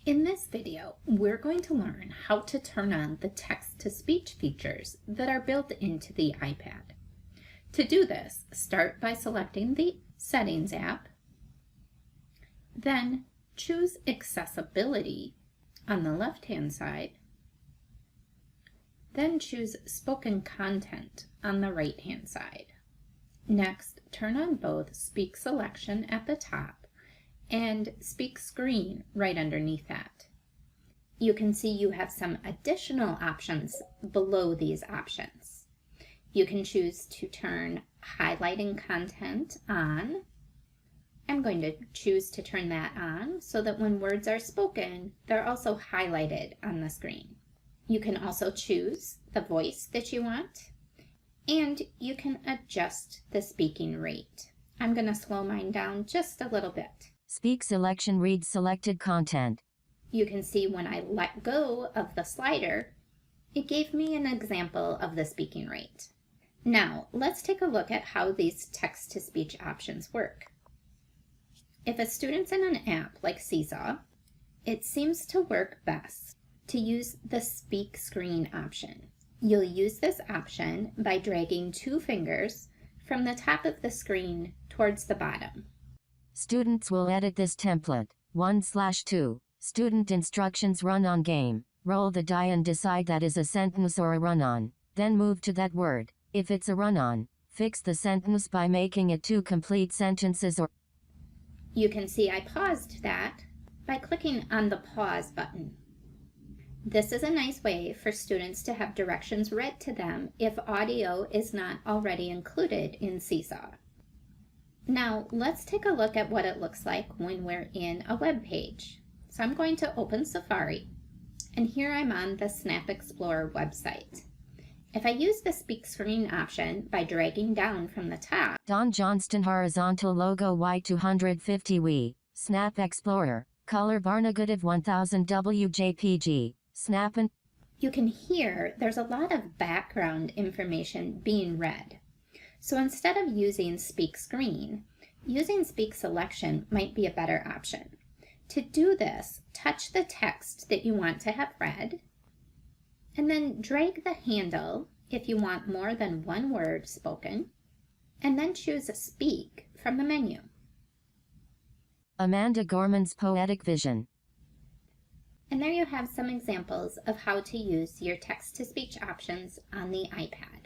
In this video, we're going to learn how to turn on the text-to-speech features that are built into the iPad. To do this, start by selecting the Settings app, then choose Accessibility on the left-hand side, then choose Spoken Content on the right-hand side. Next, turn on both Speak Selection at the top and Speak Screen right underneath that. You can see you have some additional options below these options. You can choose to turn highlighting content on. I'm going to choose to turn that on so that when words are spoken, they're also highlighted on the screen. You can also choose the voice that you want, and you can adjust the speaking rate. I'm going to slow mine down just a little bit. Speak selection reads selected content. You can see when I let go of the slider, it gave me an example of the speaking rate. Now, let's take a look at how these text-to-speech options work. If a student's in an app like Seesaw, it seems to work best to use the Speak Screen option. You'll use this option by dragging 2 fingers from the top of the screen towards the bottom. Students will edit this template. 1/2. Student instructions: run on game. Roll the die and decide that is a sentence or a run-on. Then move to that word. If it's a run-on, fix the sentence by making it 2 complete sentences or... You can see I paused that by clicking on the pause button. This is a nice way for students to have directions read to them if audio is not already included in Seesaw. Now, let's take a look at what it looks like when we're in a web page. So I'm going to open Safari, and here I'm on the Snap Explorer website. If I use the Speak Screen option by dragging down from the top, Don Johnston horizontal logo Y250 Wii, Snap Explorer, color bar negative 1000 WJPG, Snap and... You can hear there's a lot of background information being read. So instead of using Speak Screen, using Speak Selection might be a better option. To do this, touch the text that you want to have read, and then drag the handle if you want more than one word spoken, and then choose Speak from the menu. Amanda Gorman's Poetic Vision. And there you have some examples of how to use your text-to-speech options on the iPad.